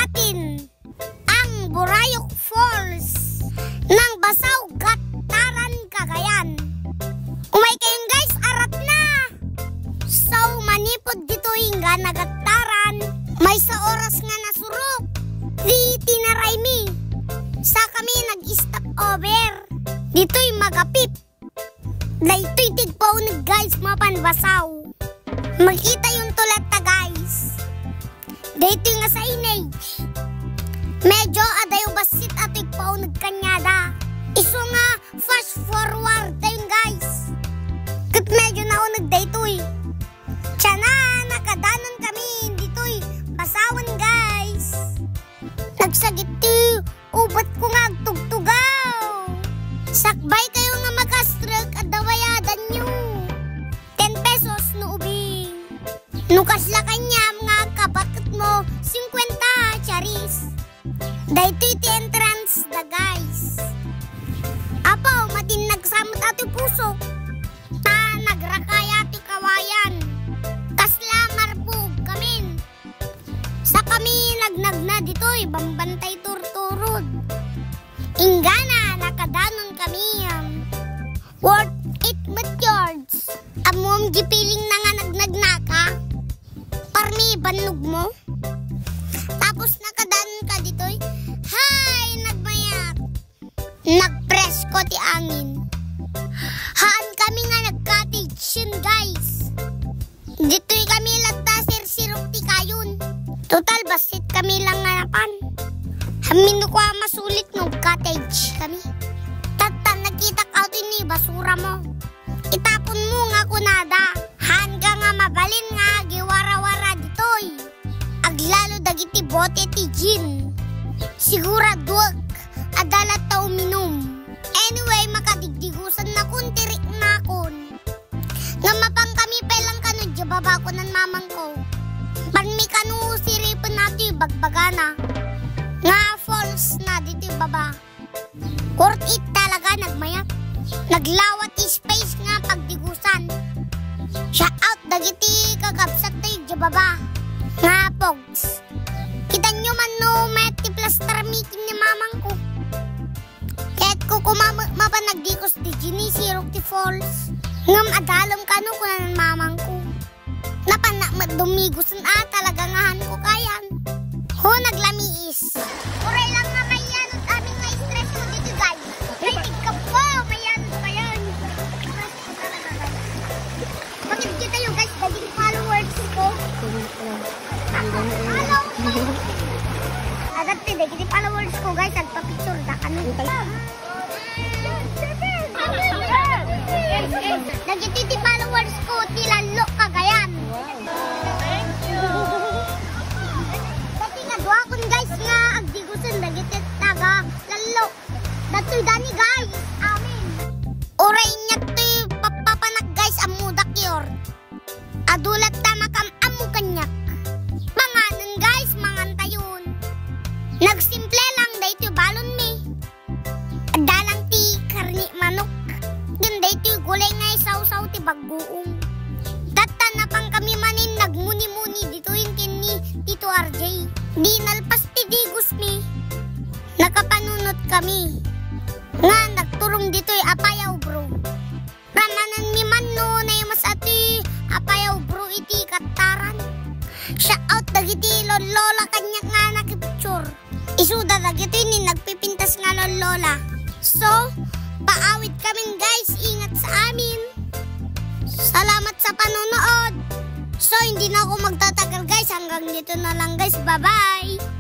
natin ang Borayok Falls ng Basaw, Gataran, Cagayan. Umay kayong guys, arat na! So, manipod dito nga nagataran, may sa oras nga nasurok, di tinaray mi. Sa kami nag-stop over, dito'y magapip. Dito'y tigpaw na guys, mapanbasaw. Makita yung tulat ta guys. Dito'y nga sa inage. Medyo adayo basit at tigpaw nagkanyada. Iso nga fast forward tayong guys. Kat medyo naunag dito'y. Tiyan nakadanon kami dito'y basawan guys. Nagsagit ti, ubat ko nga tugtugaw. Sakbay kayo nga makastruk at dawayadan nyo. 10 pesos no ubing. Nukas la kanya mga kabakat mo 50 charis. Daytoy ti entrance da guys. Apaw matin nagsamot ati puso. Ta nagrakaya ti kawayan. Kasla marbug kamin. Sa kami nagnagna dito'y bambantay turturod. Ingana nakadanon kami. Worth it but yards. Amom gipiling na nga nagnagnaka. Parmi banlog mo. Tapos nakadanon ka dito'y. Hay nagmayat. Nagpresko ti angin. Haan kami nga nag-cottage yun guys. Dito'y kami lagtasir sirok ti kayon. Total basit kami lang nganapan. Hamin ko masulit no cottage kami. Tata nakita ka ni basura mo. Itapon mo nga kunada. Hanga nga mabalin nga giwara-wara ditoy. Aglalo dagiti bote ti gin. Siguraduag adalat ta uminom. Anyway makadigdigusan na kun tirik na kun. Nga mapang kami pelang kanu jababa ko ng mamang ko. Panmi kanu siripin nato bagbagana. Nga falls na dito baba. Worth it talaga nagmayat. Naglawat space nga pagdigusan. Shout out dagiti kagabsat tayo baba. Nga pogs. Kita nyo man no meti plaster meeting ni mamang ko. Kahit ko mapanagdikos di Gini sirok ti falls. Ngam adalam ka no kunan mamang ko. Napanak dumigusan talaga ngahan ko kayan. Ho naglamiis. Uray lang nga mayan at aming may stress mo dito guys. Rated ka po, mayan pa yan. Bakit kita yung guys, daging followers ko. Adapte, daging followers ko guys, nagpa-picture na kami. Daging followers ko, tilalo Cagayan. Duakon guys nga agdigusan dagitit taga lalo. Datoy dani guys. Amin. Oray niya to'y papapanak guys amudak yor. Adulat ta makam amu kanyak. Manganan guys mangantayon. Nagsimple lang daytoy balon mi. Adalang ti karni manok. Dun daytoy gulay nga isaw-saw ti bagbuong. Data na pang kami manin nagmuni-muni dito yung kini Tito RJ. Di nalpas ti digos mi. Nakapanunot kami. Nga nagturong dito'y apayaw bro. Ramanan mi man no na yung mas ati apayaw bro iti kataran. Shout out dagiti lolola kanya nga nakipicture. Isuda dagiti ni nagpipintas nga lolola. So, paawit kami guys, ingat sa amin. Salamat sa panonood. So, hindi na ako magtatagal guys. Hanggang dito na lang guys. Bye-bye!